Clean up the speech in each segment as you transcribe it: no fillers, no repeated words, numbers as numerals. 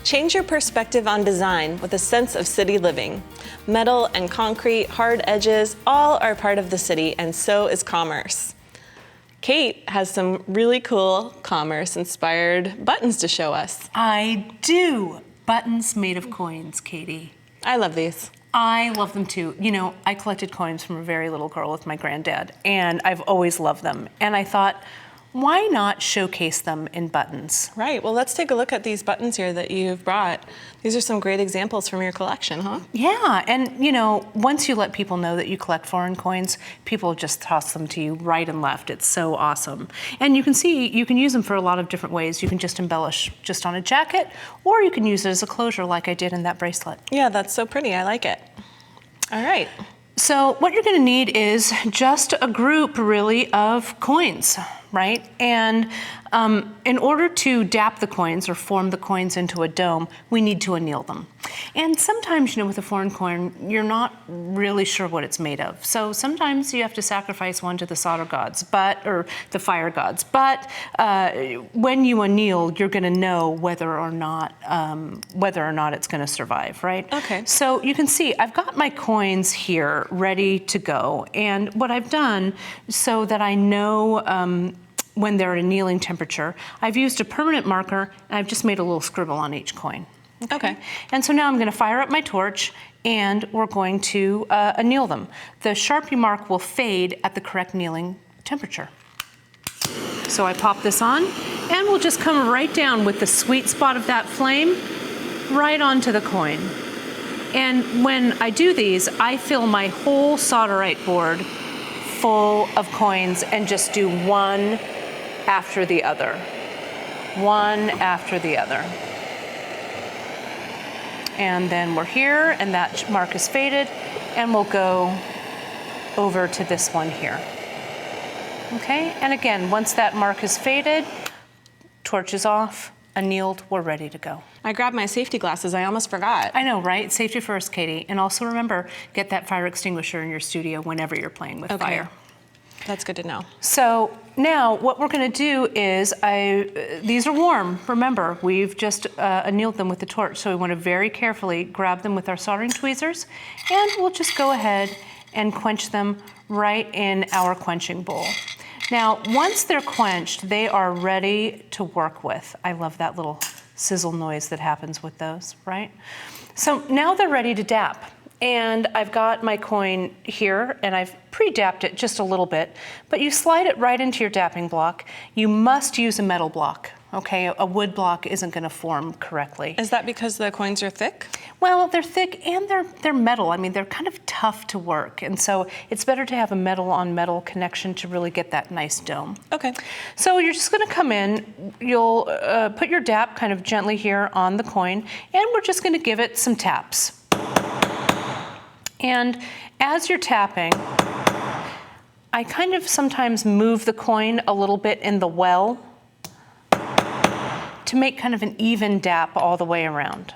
Change your perspective on design with a sense of city living. Metal and concrete, hard edges, all are part of the city, and so is commerce. Kate has some really cool commerce-inspired buttons to show us. I do. Buttons made of coins, Katie. I love these. I love them too. You know, I collected coins from a very little girl with my granddad, and I've always loved them. And I thought, why not showcase them in buttons? Right, well, let's take a look at these buttons here that you've brought. These are some great examples from your collection, huh? Yeah, and you know, once you let people know that you collect foreign coins, people just toss them to you right and left. It's so awesome. And you can see, you can use them for a lot of different ways. You can just embellish just on a jacket, or you can use it as a closure like I did in that bracelet. Yeah, that's so pretty, I like it. All right. So what you're gonna need is just a group, really, of coins, right? And in order to dap the coins or form the coins into a dome, we need to anneal them. And sometimes, you know, with a foreign coin, you're not really sure what it's made of. So sometimes you have to sacrifice one to the solder gods, or the fire gods. But when you anneal, you're gonna know whether or not it's gonna survive, right? Okay. So you can see, I've got my coins here ready to go. And what I've done, so that I know when they're at annealing temperature, I've used a permanent marker, and I've just made a little scribble on each coin. Okay. And so now I'm gonna fire up my torch, and we're going to anneal them. The Sharpie mark will fade at the correct annealing temperature. So I pop this on, and we'll just come right down with the sweet spot of that flame right onto the coin. And when I do these, I fill my whole solderite board full of coins and just do one after the other. One after the other. And then we're here, and that mark is faded, and we'll go over to this one here. Okay, and again, once that mark is faded, torch is off, annealed, we're ready to go. I grabbed my safety glasses, I almost forgot. I know, right? Safety first, Katie. And also remember, get that fire extinguisher in your studio whenever you're playing with fire. That's good to know. So now what we're gonna do is, these are warm, remember, we've just annealed them with the torch, so we wanna very carefully grab them with our soldering tweezers, and we'll just go ahead and quench them right in our quenching bowl. Now, once they're quenched, they are ready to work with. I love that little sizzle noise that happens with those, right? So now they're ready to dap. And I've got my coin here, and I've pre-dapped it just a little bit, but you slide it right into your dapping block. You must use a metal block, okay? A wood block isn't gonna form correctly. Is that because the coins are thick? Well, they're thick and they're metal. I mean, they're kind of tough to work, and so it's better to have a metal on metal connection to really get that nice dome. Okay. So you're just gonna come in, you'll put your dap kind of gently here on the coin, and we're just gonna give it some taps. And as you're tapping, I kind of sometimes move the coin a little bit in the well to make kind of an even dap all the way around.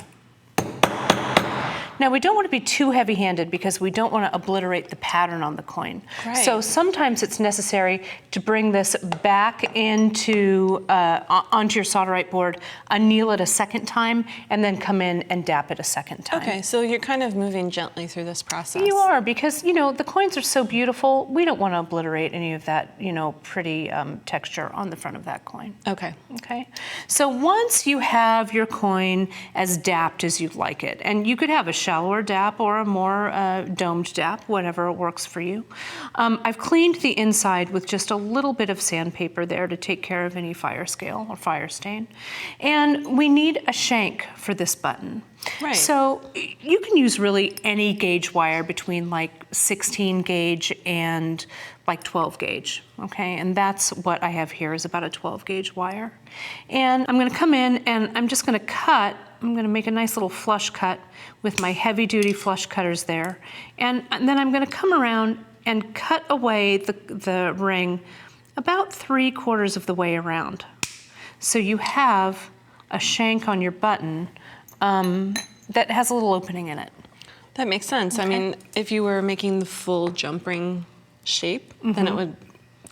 Now, we don't want to be too heavy-handed because we don't want to obliterate the pattern on the coin. Right. So sometimes it's necessary to bring this back into onto your solderite board, anneal it a second time, and then come in and dap it a second time. Okay, so you're kind of moving gently through this process. You are, because, you know, the coins are so beautiful, we don't want to obliterate any of that, you know, pretty texture on the front of that coin. Okay. Okay, so once you have your coin as dapped as you'd like it, and you could have a shallower dap or a more domed dap, whatever works for you. I've cleaned the inside with just a little bit of sandpaper there to take care of any fire scale or fire stain. And we need a shank for this button. Right. So you can use really any gauge wire between like 16 gauge and like 12 gauge, okay? And that's what I have here, is about a 12 gauge wire. And I'm gonna come in and I'm just gonna cut, I'm gonna make a nice little flush cut with my heavy duty flush cutters there. And then I'm gonna come around and cut away the ring about 3/4 of the way around. So you have a shank on your button that has a little opening in it. That makes sense. Okay. I mean, if you were making the full jump ring shape, then it would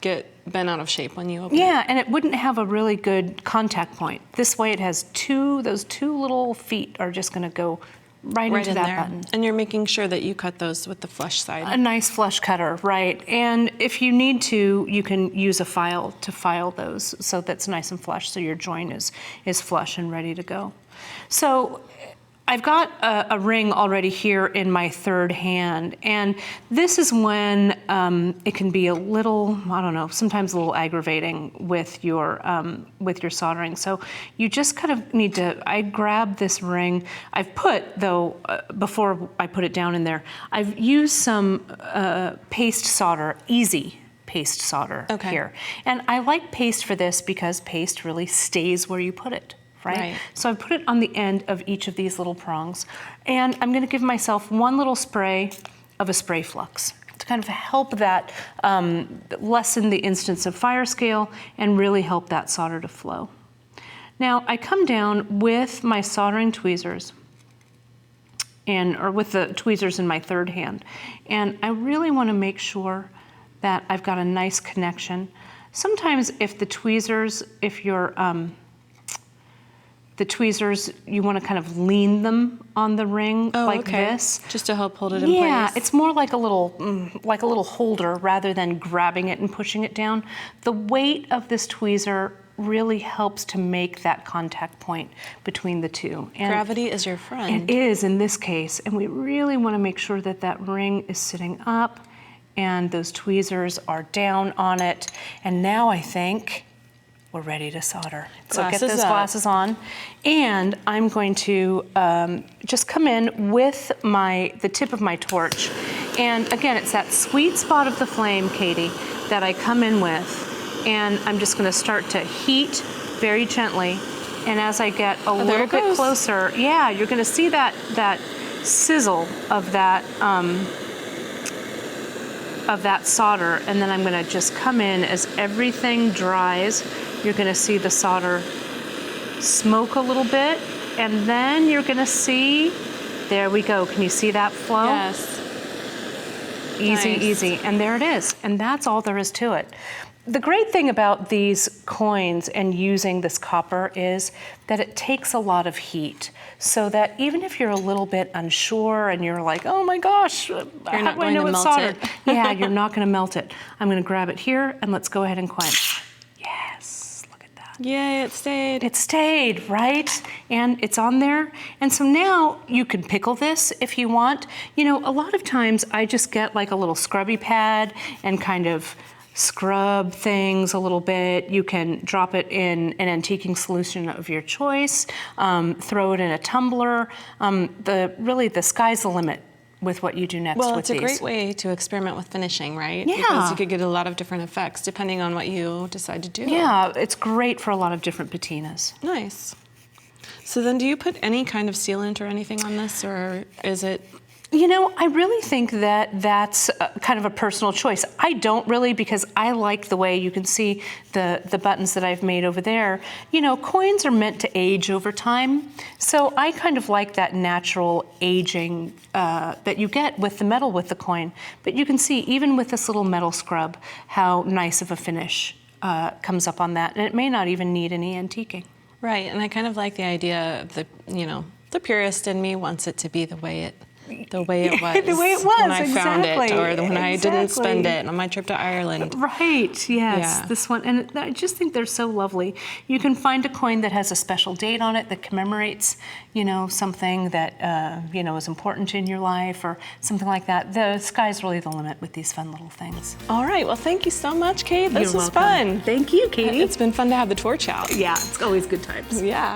get bent out of shape when you open it. Yeah, and it wouldn't have a really good contact point. This way it has those two little feet are just gonna go right into in that there. button. And you're making sure that you cut those with the flush side. A nice flush cutter, right. And if you need to, you can use a file to file those so that's nice and flush, so your joint is flush and ready to go. So I've got a ring already here in my third hand, and this is when it can be a little, I don't know, sometimes a little aggravating with your soldering. So you just kind of need to, I grab this ring. I've put, though, before I put it down in there, I've used some paste solder, easy paste solder here. And I like paste for this because paste really stays where you put it. Right? So I put it on the end of each of these little prongs, and I'm going to give myself one little spray of a spray flux to kind of help that lessen the instance of fire scale and really help that solder to flow. Now I come down with my soldering tweezers, or with the tweezers in my third hand, and I really want to make sure that I've got a nice connection. Sometimes if the tweezers, the tweezers, you want to kind of lean them on the ring this. Just to help hold it in place. Yeah, it's more like a little holder rather than grabbing it and pushing it down. The weight of this tweezer really helps to make that contact point between the two. And gravity is your friend. it is in this case, and we really want to make sure that that ring is sitting up and those tweezers are down on it. And now I think we're ready to solder. So get those glasses on, and I'm going to just come in with the tip of my torch. And again, it's that sweet spot of the flame, Katie, that I come in with, and I'm just going to start to heat very gently. And as I get a little bit closer, yeah, you're going to see that sizzle of that solder, and then I'm going to just come in as everything dries. You're going to see the solder smoke a little bit, and then you're going to see, there we go. Can you see that flow? Yes. Easy, Nice. easy. And there it is. And that's all there is to it. The great thing about these coins and using this copper is that it takes a lot of heat, so that even if you're a little bit unsure and you're like, oh my gosh, how do I know it's soldered? Yeah, you're not going to melt it. I'm going to grab it here, and let's go ahead and quench. Yes, look at that. Yay, it stayed. It stayed, right? And it's on there. And so now you can pickle this if you want. You know, a lot of times I just get like a little scrubby pad and kind of scrub things a little bit. You can drop it in an antiquing solution of your choice, throw it in a tumbler. Really, the sky's the limit with what you do next with these. Well, it's a great way to experiment with finishing, right? Yeah. Because you could get a lot of different effects depending on what you decide to do. Yeah, it's great for a lot of different patinas. Nice. So then do you put any kind of sealant or anything on this, or is it? You know, I really think that that's kind of a personal choice. I don't really, because I like the way you can see the buttons that I've made over there. You know, coins are meant to age over time. So I kind of like that natural aging that you get with the metal with the coin. But you can see, even with this little metal scrub, how nice of a finish comes up on that. And it may not even need any antiquing. Right, and I kind of like the idea of the purist in me wants it to be the way it was. The way it was, when I found it, exactly. or when I didn't spend it on my trip to Ireland. Right, yes, Yeah. this one. And I just think they're so lovely. You can find a coin that has a special date on it that commemorates, something that, is important in your life or something like that. The sky's really the limit with these fun little things. All right, well, thank you so much, Kate. This You're was welcome. fun. Thank you, Katie. It's been fun to have the torch out. Yeah, it's always good times. Yeah.